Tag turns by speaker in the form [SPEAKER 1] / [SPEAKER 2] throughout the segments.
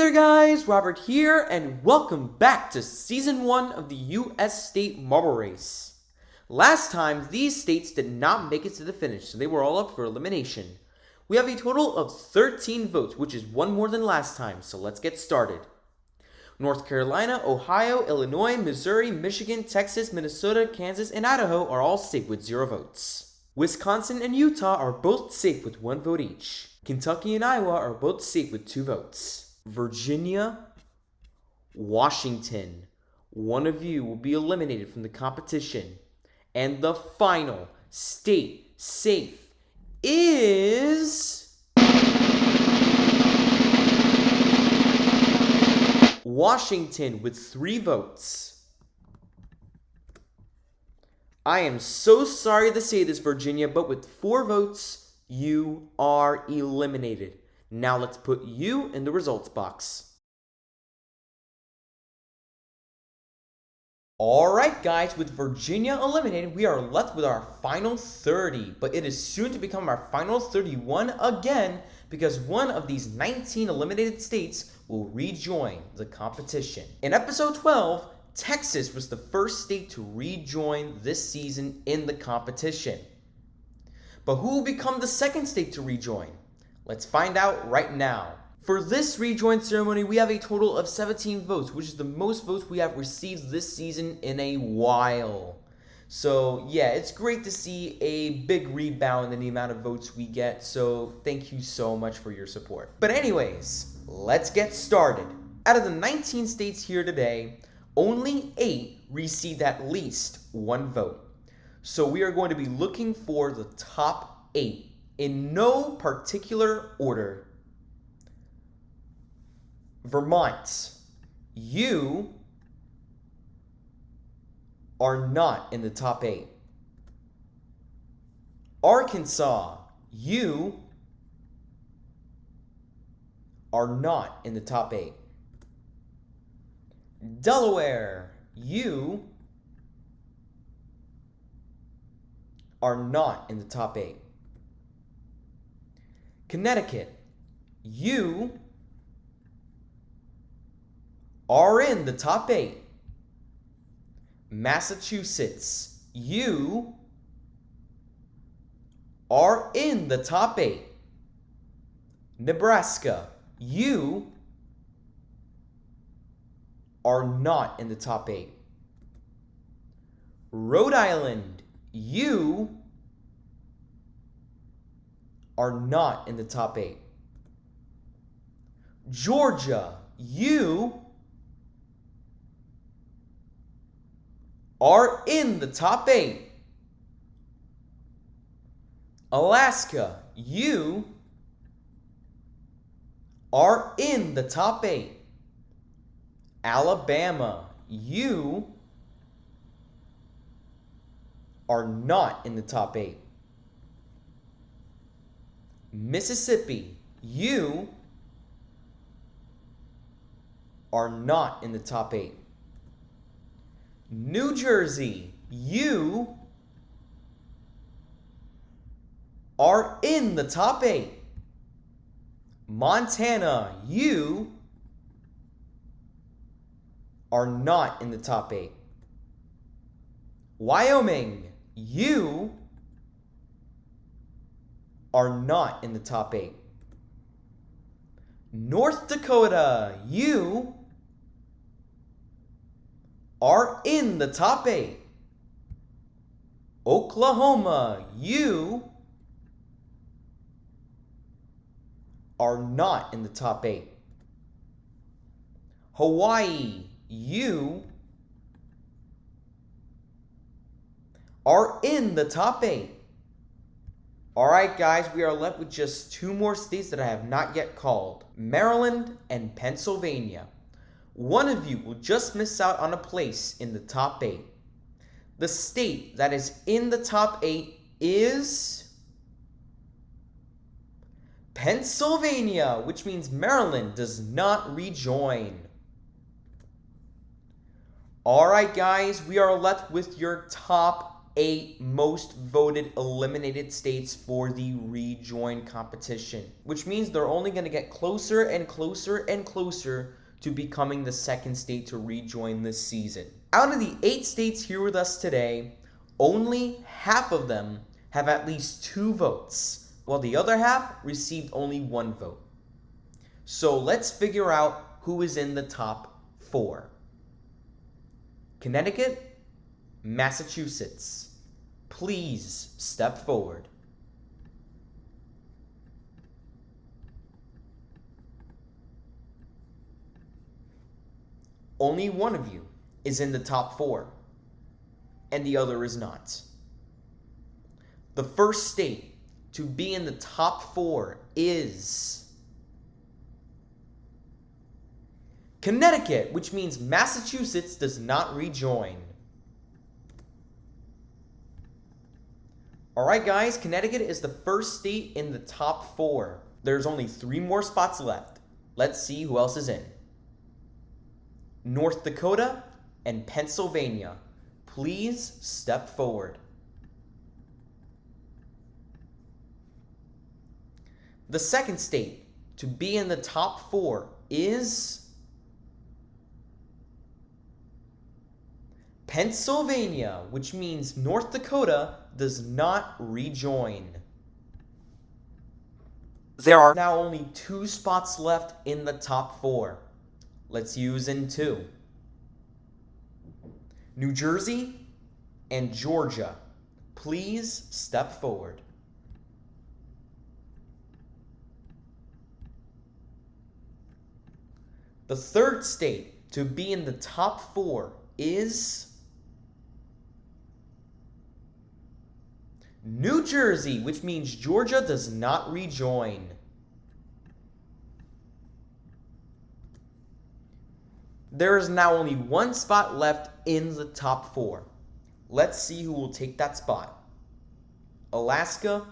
[SPEAKER 1] there guys, Robert here, and welcome back to Season 1 of the US State Marble Race. Last time, these states did not make it to the finish, so they were all up for elimination. We have a total of 13 votes, which is one more than last time, so let's get started. North Carolina, Ohio, Illinois, Missouri, Michigan, Texas, Minnesota, Kansas, and Idaho are all safe with 0 votes. Wisconsin and Utah are both safe with 1 vote each. Kentucky and Iowa are both safe with 2 votes. Virginia, Washington, one of you will be eliminated from the competition. And the final state safe is Washington with 3 votes. I am so sorry to say this, Virginia, but with 4 votes, you are eliminated. Now let's put you in the results box. Alright guys, with Virginia eliminated, we are left with our final 30, but it is soon to become our final 31 again because one of these 19 eliminated states will rejoin the competition. In episode 12, Texas was the first state to rejoin this season in the competition. But who will become the second state to rejoin? Let's find out right now. For this rejoin ceremony, we have a total of 17 votes, which is the most votes we have received this season in a while. So yeah, it's great to see a big rebound in the amount of votes we get, so thank you so much for your support. But anyways, let's get started. Out of the 19 states here today, only 8 received at least 1 vote. So we are going to be looking for the top 8 in no particular order. Vermont, you are not in the top 8. Arkansas, you are not in the top 8. Delaware, you are not in the top 8. Connecticut, you are in the top 8. Massachusetts, you are in the top 8. Nebraska, you are not in the top 8. Rhode Island, you are not in the top 8. Georgia, you are in the top 8. Alaska, you are in the top 8. Alabama, you are not in the top 8. Mississippi, you are not in the top 8. New Jersey, you are in the top 8. Montana, you are not in the top 8. Wyoming, you are not in the top 8. North Dakota, you are in the top 8. Oklahoma, you are not in the top 8. Hawaii, you are in the top 8. Alright guys, we are left with just 2 more states that I have not yet called. Maryland and Pennsylvania. One of you will just miss out on a place in the top 8. The state that is in the top 8 is Pennsylvania, which means Maryland does not rejoin. Alright guys, we are left with your top 8 most voted eliminated states for the rejoin competition, which means they're only going to get closer and closer and closer to becoming the second state to rejoin this season. Out of the 8 states here with us today, only half of them have at least 2 votes, while the other half received only 1 vote. So let's figure out who is in the top 4. Connecticut, Massachusetts. Please step forward. Only one of you is in the top 4, and the other is not. The first state to be in the top 4 is Connecticut, which means Massachusetts does not rejoin. Alright guys, Connecticut is the first state in the top 4. There's only 3 more spots left. Let's see who else is in. North Dakota and Pennsylvania. Please step forward. The second state to be in the top 4 is Pennsylvania, which means North Dakota does not rejoin. There are now only 2 spots left in the top 4. Let's use in 2. New Jersey and Georgia. Please step forward. The third state to be in the top 4 is New Jersey, which means Georgia does not rejoin. There is now only 1 spot left in the top 4. Let's see who will take that spot. Alaska,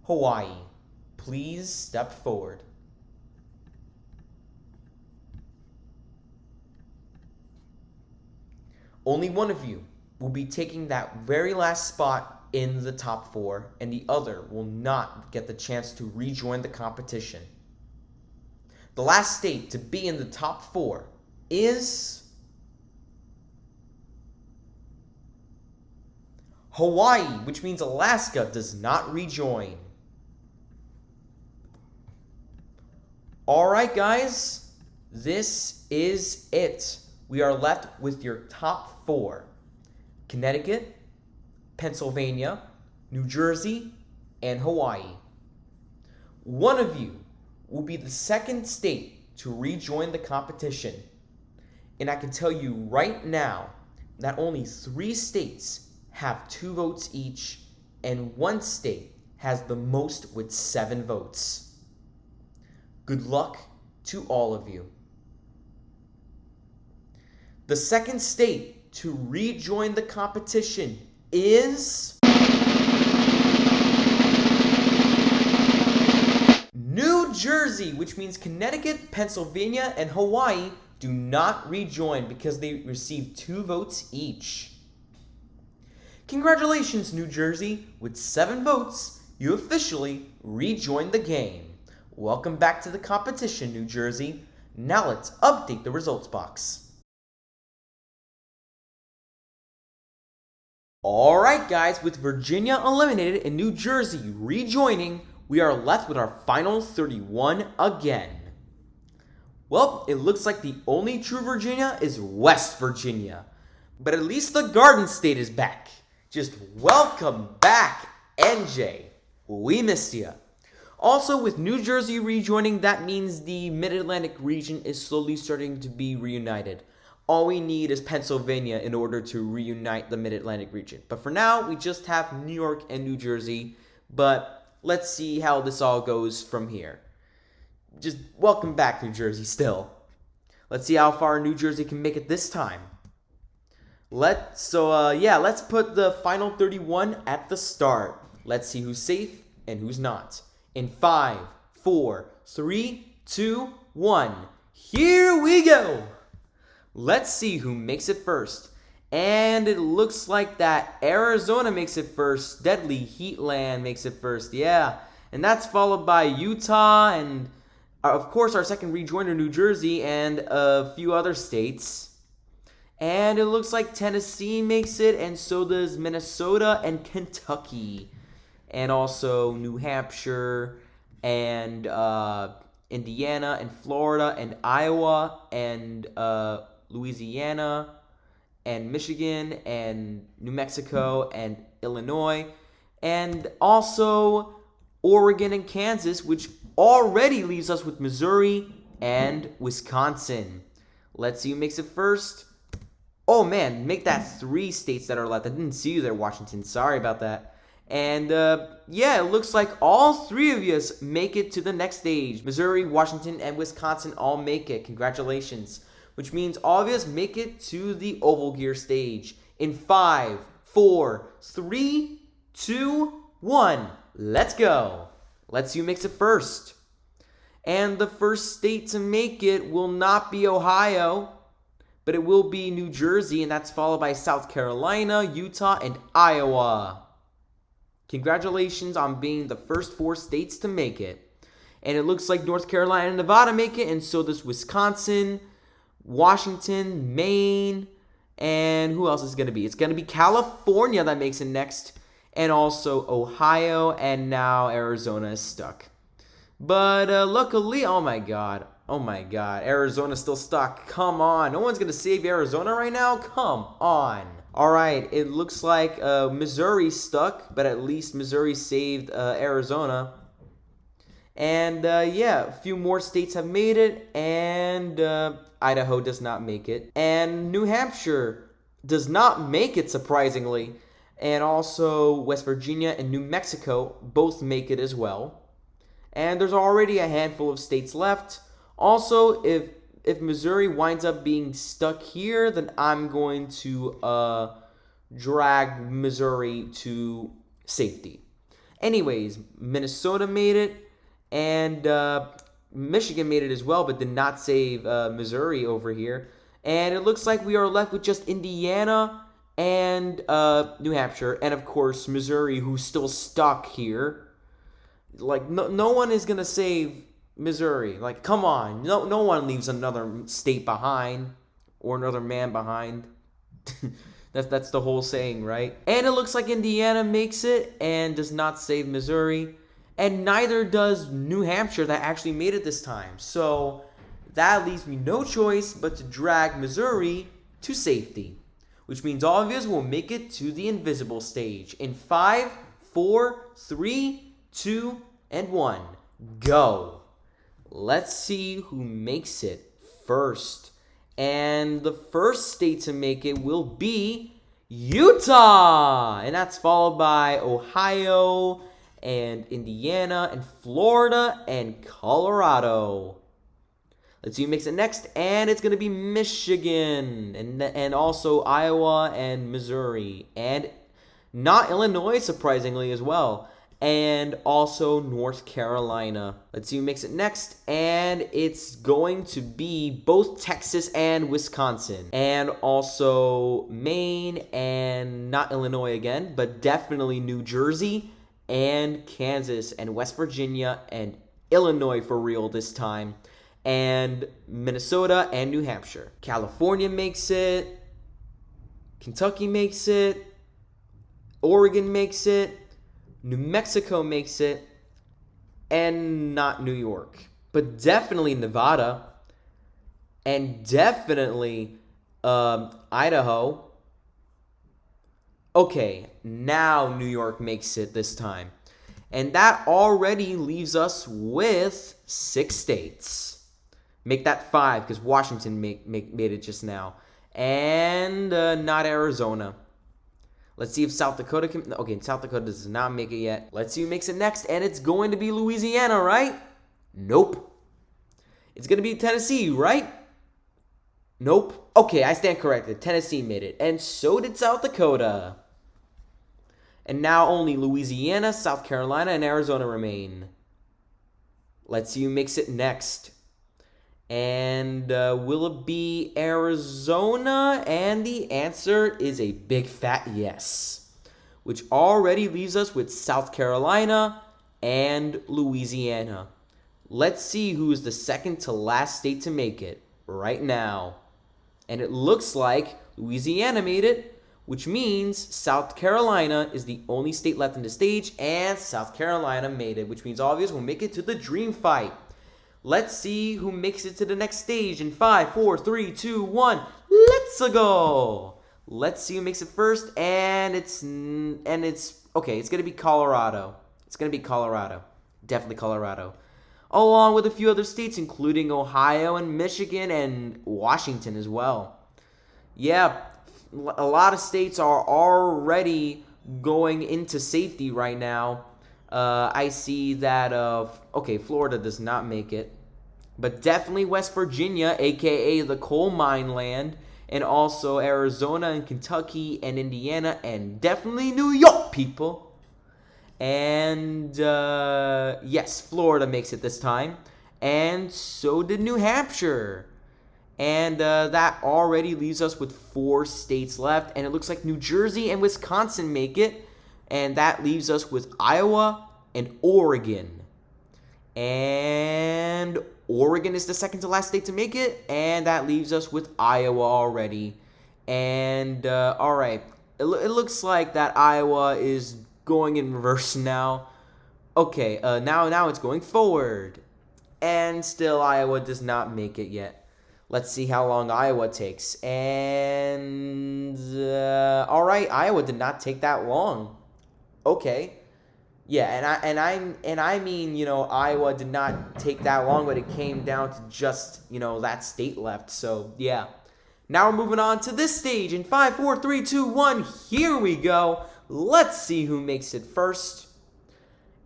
[SPEAKER 1] Hawaii. Please step forward. Only one of you will be taking that very last spot in the top 4, and the other will not get the chance to rejoin the competition. The last state to be in the top 4 is Hawaii, which means Alaska does not rejoin. Alright guys, this is it. We are left with your top 4. Connecticut, Pennsylvania, New Jersey, and Hawaii. One of you will be the second state to rejoin the competition. And I can tell you right now that only 3 states have 2 votes each, and 1 state has the most with 7 votes. Good luck to all of you. The second state to rejoin the competition is New Jersey, which means Connecticut, Pennsylvania, and Hawaii do not rejoin because they received 2 votes each. Congratulations, New Jersey. With 7 votes, you officially rejoined the game. Welcome back to the competition, New Jersey. Now let's update the results box. Alright guys, with Virginia eliminated and New Jersey rejoining, we are left with our final 31 again. Well, it looks like the only true Virginia is West Virginia. But at least the Garden State is back. Just welcome back, NJ. We missed ya. Also, with New Jersey rejoining, that means the Mid-Atlantic region is slowly starting to be reunited. All we need is Pennsylvania in order to reunite the Mid-Atlantic region. But for now, we just have New York and New Jersey. But let's see how this all goes from here. Just welcome back, New Jersey, still. Let's see how far New Jersey can make it this time. Let's put the final 31 at the start. Let's see who's safe and who's not. In 5, 4, 3, 2, 1. Here we go! Let's see who makes it first. And it looks like that Arizona makes it first. Deadly Heatland makes it first, yeah. And that's followed by Utah and, of course, our second rejoinder, New Jersey, and a few other states. And it looks like Tennessee makes it, and so does Minnesota and Kentucky. And also New Hampshire and Indiana and Florida and Iowa and Louisiana and Michigan and New Mexico and Illinois, and also Oregon and Kansas, which already leaves us with Missouri and Wisconsin. Let's see who makes it first. Oh man, make that 3 states that are left. I didn't see you there, Washington. Sorry about that. And yeah, it looks like all 3 of you make it to the next stage. Missouri, Washington, and Wisconsin all make it. Congratulations. Which means all of us make it to the Oval Gear stage. In 5, 4, 3, 2, 1. Let's go. Let's see who makes it first. And the first state to make it will not be Ohio, but it will be New Jersey, and that's followed by South Carolina, Utah, and Iowa. Congratulations on being the first 4 states to make it. And it looks like North Carolina and Nevada make it, and so does Wisconsin, Washington, Maine, and who else is going to be? It's going to be California that makes it next, and also Ohio, and now Arizona is stuck. But luckily, oh my god, Arizona's still stuck. Come on, no one's going to save Arizona right now? Come on. Alright, it looks like Missouri's stuck, but at least Missouri saved Arizona. And yeah, a few more states have made it, and Idaho does not make it. And New Hampshire does not make it, surprisingly. And also West Virginia and New Mexico both make it as well. And there's already a handful of states left. Also, if Missouri winds up being stuck here, then I'm going to drag Missouri to safety. Anyways, Minnesota made it, and Michigan made it as well, but did not save Missouri over here. And it looks like we are left with just Indiana and New Hampshire, and of course Missouri, who's still stuck here. Like, no one is going to save Missouri. Like, come on. No one leaves another state behind or another man behind. That's the whole saying, right? And it looks like Indiana makes it and does not save Missouri. And neither does New Hampshire that actually made it this time. So that leaves me no choice but to drag Missouri to safety. Which means all of us will make it to the invisible stage. In 5, 4, 3, 2, and 1. Go. Let's see who makes it first. And the first state to make it will be Utah. And that's followed by Ohio and Indiana and Florida and Colorado. Let's see who makes it next. And it's going to be Michigan. And also Iowa and Missouri. And not Illinois, surprisingly, as well. And also North Carolina. Let's see who makes it next. And it's going to be both Texas and Wisconsin. And also Maine and not Illinois again, but definitely New Jersey and Kansas and West Virginia and Illinois for real this time. And Minnesota and New Hampshire. California makes it. Kentucky makes it. Oregon makes it. New Mexico makes it, and not New York. But definitely Nevada, and definitely Idaho. Okay, now New York makes it this time. And that already leaves us with 6 states. Make that 5, because Washington made it just now. And not Arizona. Let's see if South Dakota can... Okay, South Dakota does not make it yet. Let's see who makes it next. And it's going to be Louisiana, right? Nope. It's going to be Tennessee, right? Nope. Okay, I stand corrected. Tennessee made it. And so did South Dakota. And now only Louisiana, South Carolina, and Arizona remain. Let's see who makes it next. And will it be Arizona? And the answer is a big fat yes, which already leaves us with South Carolina and Louisiana. Let's see who is the second to last state to make it right now. And it looks like Louisiana made it, which means South Carolina is the only state left in the stage, and South Carolina made it, which means all of us will make it to the dream fight. Let's see who makes it to the next stage in 5, 4, 3, 2, 1. Let's go. Let's see who makes it first, and it's okay. It's gonna be Colorado. It's gonna be Colorado. Definitely Colorado. Along with a few other states, including Ohio and Michigan and Washington as well. Yeah, a lot of states are already going into safety right now. I see that, okay, Florida does not make it. But definitely West Virginia, a.k.a. the coal mine land. And also Arizona and Kentucky and Indiana. And definitely New York, people. And, yes, Florida makes it this time. And so did New Hampshire. And that already leaves us with 4 states left. And it looks like New Jersey and Wisconsin make it. And that leaves us with Iowa and Oregon. And Oregon is the second to last state to make it. And that leaves us with Iowa already. And, all right. It looks like that Iowa is going in reverse now. Okay, now it's going forward. And still Iowa does not make it yet. Let's see how long Iowa takes. And, all right, Iowa did not take that long. Okay. Yeah, and I mean, you know, Iowa did not take that long, but it came down to just, you know, that state left. So, yeah. Now we're moving on to this stage in 5, 4, 3, 2, 1. Here we go. Let's see who makes it first.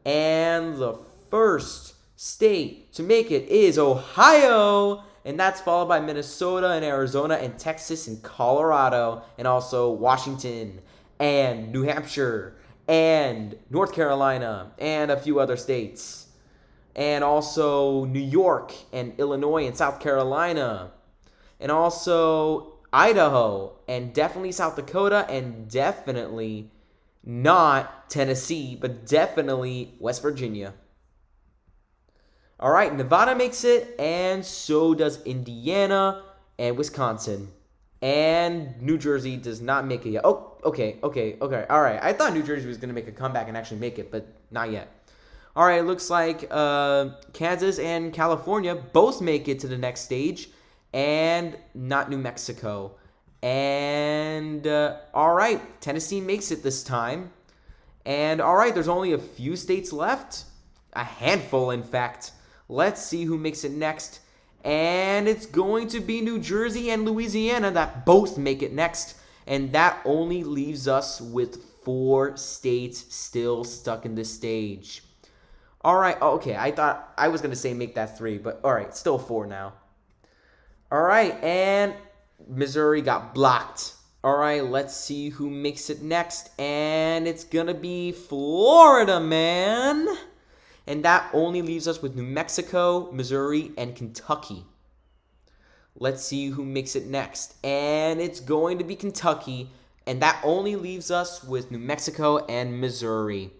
[SPEAKER 1] And the first state to make it is Ohio. And that's followed by Minnesota and Arizona and Texas and Colorado. And also Washington and New Hampshire and North Carolina, and a few other states. And also New York, and Illinois, and South Carolina. And also Idaho, and definitely South Dakota, and definitely not Tennessee, but definitely West Virginia. All right, Nevada makes it, and so does Indiana and Wisconsin. And New Jersey does not make it yet. Oh, okay. All right. I thought New Jersey was going to make a comeback and actually make it, but not yet. All right, it looks like Kansas and California both make it to the next stage, and not New Mexico. And, all right, Tennessee makes it this time. And, all right, there's only a few states left. A handful, in fact. Let's see who makes it next. And it's going to be New Jersey and Louisiana that both make it next. And that only leaves us with 4 states still stuck in this stage. All right. Okay, I thought I was going to say make that 3, but all right, still 4 now. All right, and Missouri got blocked. All right, let's see who makes it next. And it's going to be Florida, man. And that only leaves us with New Mexico, Missouri, and Kentucky. Let's see who makes it next. And it's going to be Kentucky. And that only leaves us with New Mexico and Missouri.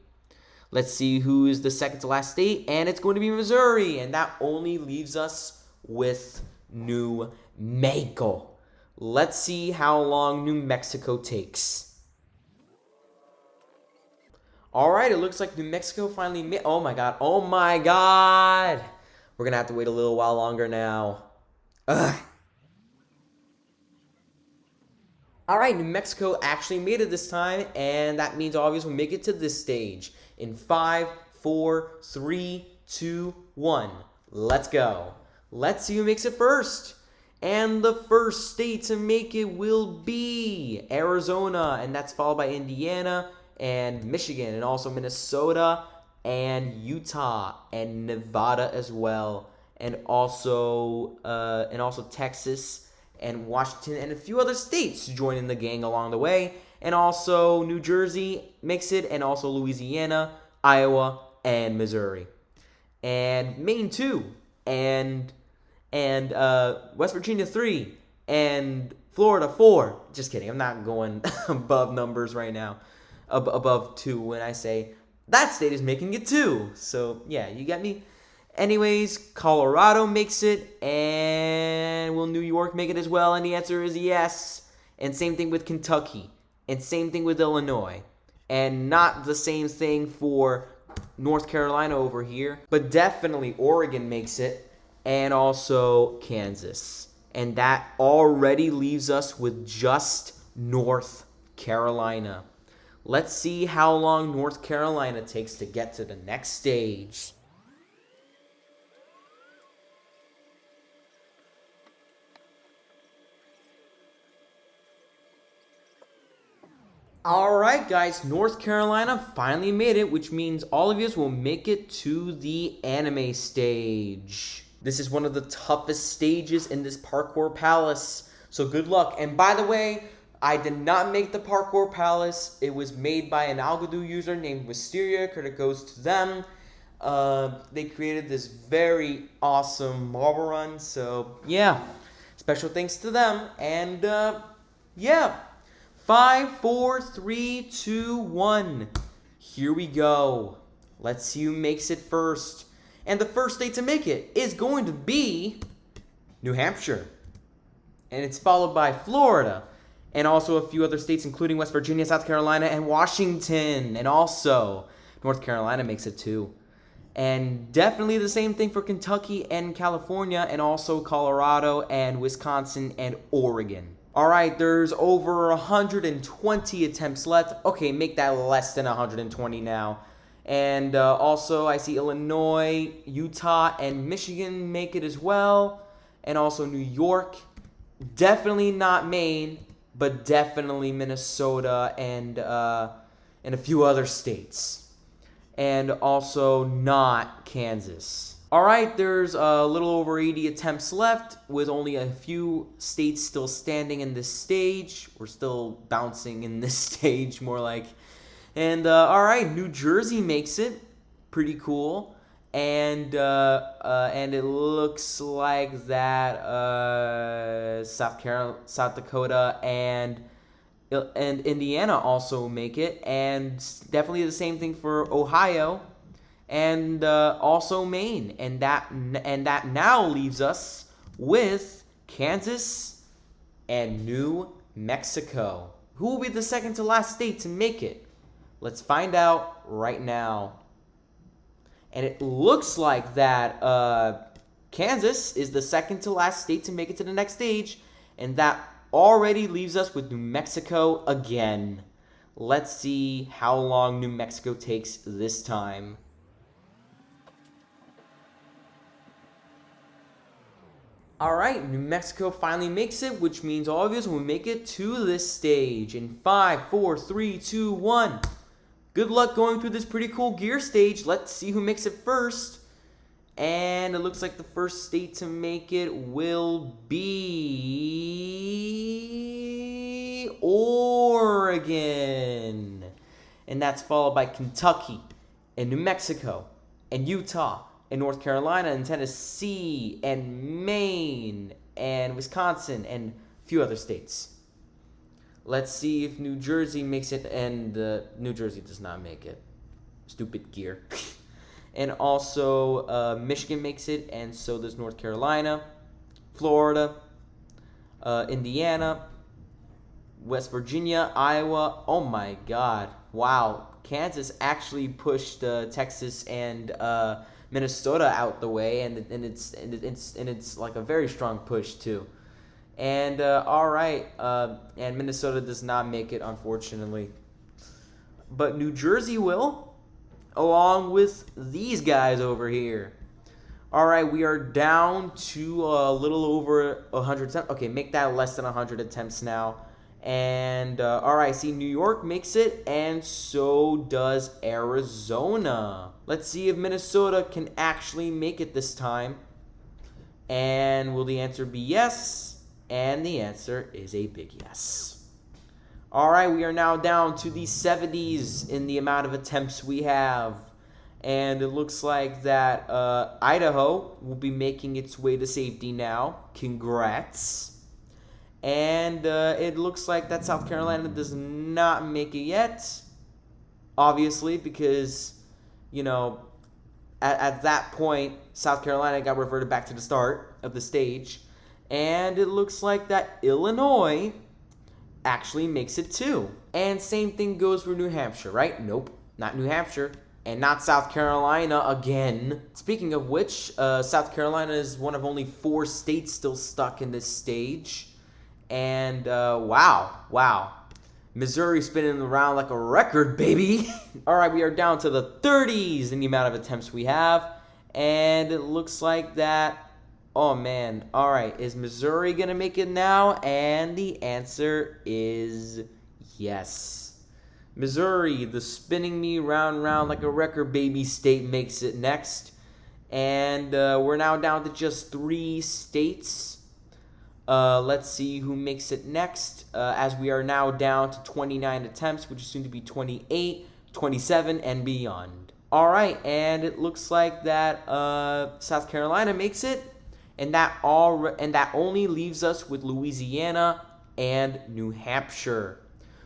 [SPEAKER 1] Let's see who is the second to last state. And it's going to be Missouri. And that only leaves us with New Mexico. Let's see how long New Mexico takes. All right, it looks like New Mexico finally made... Oh, my God. We're going to have to wait a little while longer now. Ugh. All right, New Mexico actually made it this time, and that means all of us will make it to this stage. In 5, 4, 3, 2, 1. Let's go. Let's see who makes it first. And the first state to make it will be Arizona, and that's followed by Indiana and Michigan, and also Minnesota and Utah and Nevada as well, and also Texas and Washington and a few other states joining the gang along the way, and also New Jersey makes it, and also Louisiana, Iowa, and Missouri, and Maine too, and and West Virginia 3, and Florida 4. Just kidding. I'm not going above numbers right now. Above 2 when I say that state is making it 2. So, yeah, you get me? Anyways, Colorado makes it, and will New York make it as well? And the answer is yes. And same thing with Kentucky, and same thing with Illinois, and not the same thing for North Carolina over here, but definitely Oregon makes it, and also Kansas. And that already leaves us with just North Carolina. Let's see how long North Carolina takes to get to the next stage. Alright guys, North Carolina finally made it, which means all of you will make it to the anime stage. This is one of the toughest stages in this Parkour Palace, so good luck. And by the way, I did not make the Parkour Palace. It was made by an Algodoo user named Wisteria. Credit goes to them. They created this very awesome marble run, so yeah, special thanks to them. And yeah. 5, 4, 3, 2, 1. Here we go. Let's see who makes it first. And the first state to make it is going to be New Hampshire. And it's followed by Florida. And also a few other states, including West Virginia, South Carolina, and Washington. And also North Carolina makes it too. And definitely the same thing for Kentucky and California, and also Colorado and Wisconsin and Oregon. Alright, there's over 120 attempts left. Okay, make that less than 120 now. And also, I see Illinois, Utah, and Michigan make it as well. And also New York. Definitely not Maine, but definitely Minnesota and a few other states. And also not Kansas. Alright, there's a little over 80 attempts left, with only a few states still standing in this stage. We're still bouncing in this stage, more like. And, alright, New Jersey makes it. Pretty cool. And it looks like that South Dakota and Indiana also make it. And definitely the same thing for Ohio. And also Maine, and that now leaves us with Kansas and New Mexico. Who will be the second to last state to make it? Let's find out right now. And it looks like that Kansas is the second to last state to make it to the next stage, and that already leaves us with New Mexico again. Let's see how long New Mexico takes this time. Alright, New Mexico finally makes it, which means all of us will make it to this stage. In 5, 4, 3, 2, 1. Good luck going through this pretty cool gear stage. Let's see who makes it first. And it looks like the first state to make it will be Oregon. And that's followed by Kentucky and New Mexico and Utah and North Carolina and Tennessee and Maine and Wisconsin and a few other states. Let's see if New Jersey makes it, and New Jersey does not make it. Stupid gear. And also Michigan makes it, and so does North Carolina, Florida, Indiana, West Virginia, Iowa. Oh my God. Wow. Kansas actually pushed Texas and Minnesota out the way, and it's like a very strong push too. And all right, and Minnesota does not make it, unfortunately, but New Jersey will, along with these guys over here. All right, we are down to a little over 100 attempts. Okay, make that less than 100 attempts now. And, all right, see, New York makes it, and so does Arizona. Let's see if Minnesota can actually make it this time. And will the answer be yes? And the answer is a big yes. All right, we are now down to the 70s in the amount of attempts we have. And it looks like that Idaho will be making its way to safety now. Congrats. And it looks like that South Carolina does not make it yet. Obviously, because, you know, at that point, South Carolina got reverted back to the start of the stage. And it looks like that Illinois actually makes it too. And same thing goes for New Hampshire, right? Nope, not New Hampshire. And not South Carolina again. Speaking of which, South Carolina is one of only 4 states still stuck in this stage. And wow. Missouri spinning around like a record, baby. All right, we are down to the 30s in the amount of attempts we have. And it looks like that, oh man. All right, is Missouri going to make it now? And the answer is yes. Missouri, the spinning me round like a record baby state, makes it next. And we're now down to just 3 states. Let's see who makes it next, as we are now down to 29 attempts, which is soon to be 28, 27, and beyond. All right, and it looks like that South Carolina makes it, and that only leaves us with Louisiana and New Hampshire.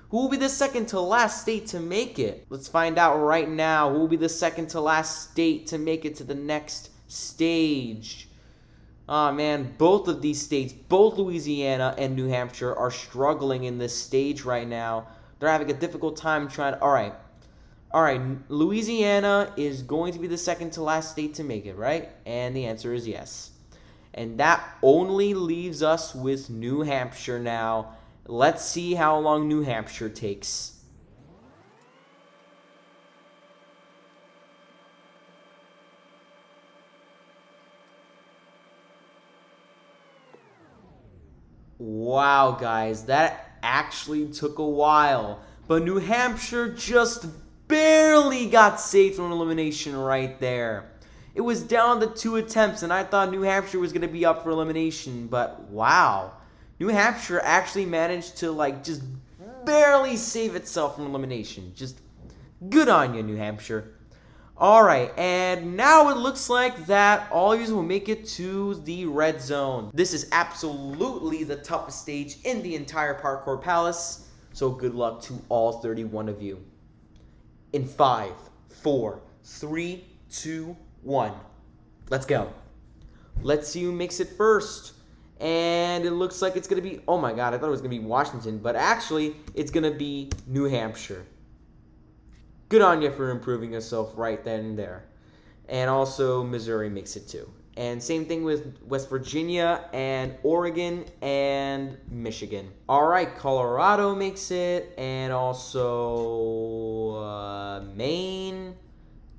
[SPEAKER 1] Who will be the second to last state to make it? Let's find out right now. Who will be the second to last state to make it to the next stage? Oh man, both of these states, both Louisiana and New Hampshire, are struggling in this stage right now. They're having a difficult time trying to... All right, Louisiana is going to be the second to last state to make it, right? And the answer is yes. And that only leaves us with New Hampshire now. Let's see how long New Hampshire takes. Wow, guys, that actually took a while. But New Hampshire just barely got saved from elimination right there. It was down to 2 attempts, and I thought New Hampshire was going to be up for elimination. But wow. New Hampshire actually managed to, just barely save itself from elimination. Just good on you, New Hampshire. All right, and now it looks like that all of you will make it to the red zone. This is absolutely the toughest stage in the entire Parkour Palace, so good luck to all 31 of you. In 5, 4, 3, 2, 1. Let's go. Let's see who makes it first. And it looks like it's going to be, oh my god, I thought it was going to be Washington, but actually, it's going to be New Hampshire. Good on you for improving yourself right then and there. And also, Missouri makes it too. And same thing with West Virginia and Oregon and Michigan. All right, Colorado makes it, and also Maine,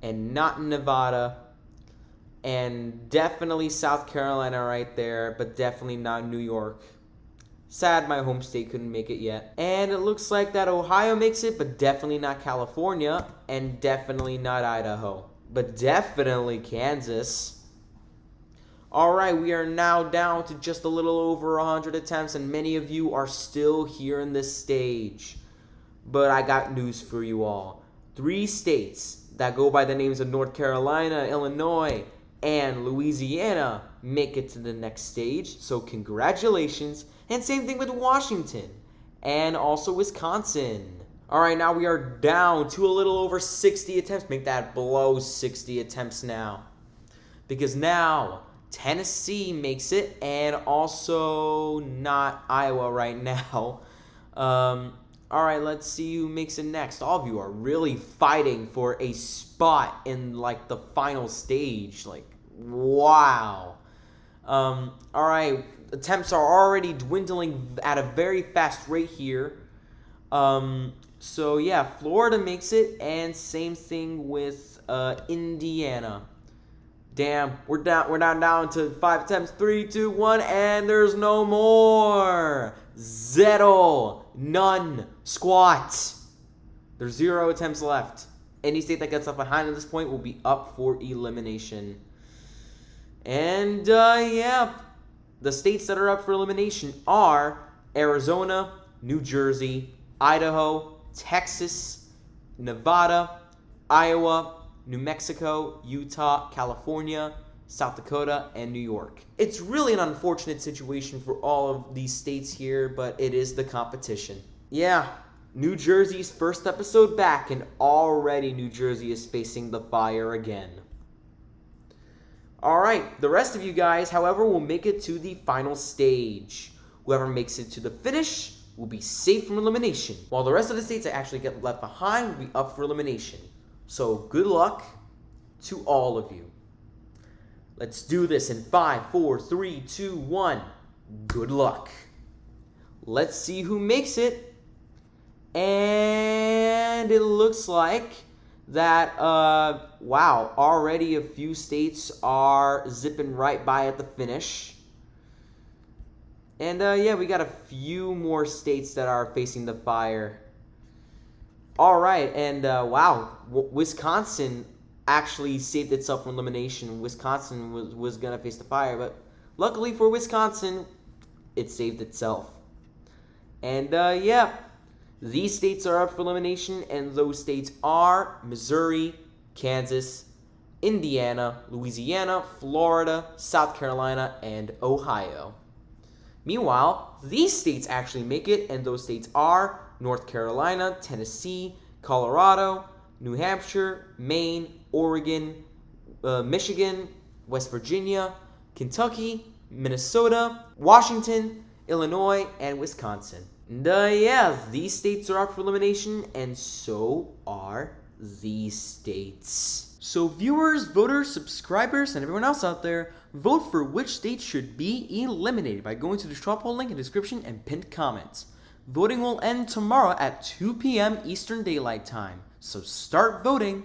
[SPEAKER 1] and not Nevada. And definitely South Carolina right there, but definitely not New York. Sad my home state couldn't make it yet. And it looks like that Ohio makes it, but definitely not California, and definitely not Idaho, but definitely Kansas. All right, we are now down to just a little over 100 attempts, and many of you are still here in this stage. But I got news for you all. 3 states that go by the names of North Carolina, Illinois, and Louisiana make it to the next stage, so congratulations. And same thing with Washington and also Wisconsin. All right, now we are down to a little over 60 attempts. Make that below 60 attempts now, because now Tennessee makes it, and also not Iowa right now. All right, let's see who makes it next. All of you are really fighting for a spot in the final stage. Wow. All right, attempts are already dwindling at a very fast rate here. So yeah, Florida makes it, and same thing with Indiana. Damn, we're down to 5 attempts. 3, 2, 1, and there's no more. Zero, none, squat. There's 0 attempts left. Any state that gets left behind at this point will be up for elimination. And yeah, the states that are up for elimination are Arizona, New Jersey, Idaho, Texas, Nevada, Iowa, New Mexico, Utah, California, South Dakota, and New York. It's really an unfortunate situation for all of these states here, but it is the competition. Yeah, New Jersey's first episode back, and already New Jersey is facing the fire again. Alright, the rest of you guys, however, will make it to the final stage. Whoever makes it to the finish will be safe from elimination, while the rest of the states that actually get left behind will be up for elimination. So good luck to all of you. Let's do this in 5, 4, 3, 2, 1. Good luck. Let's see who makes it. And it looks like that, wow, already a few states are zipping right by at the finish. And, yeah, we got a few more states that are facing the fire. All right, and, wow, Wisconsin actually saved itself from elimination. Wisconsin was going to face the fire, but luckily for Wisconsin, it saved itself. And, yeah, these states are up for elimination, and those states are Missouri, Kansas, Indiana, Louisiana, Florida, South Carolina, and Ohio. Meanwhile, these states actually make it, and those states are North Carolina, Tennessee, Colorado, New Hampshire, Maine, Oregon, Michigan, West Virginia, Kentucky, Minnesota, Washington, Illinois, and Wisconsin. And yeah, these states are up for elimination, and so are these states. So viewers, voters, subscribers, and everyone else out there, vote for which state should be eliminated by going to the straw poll link in the description and pinned comments. Voting will end tomorrow at 2 p.m. Eastern Daylight Time, so start voting.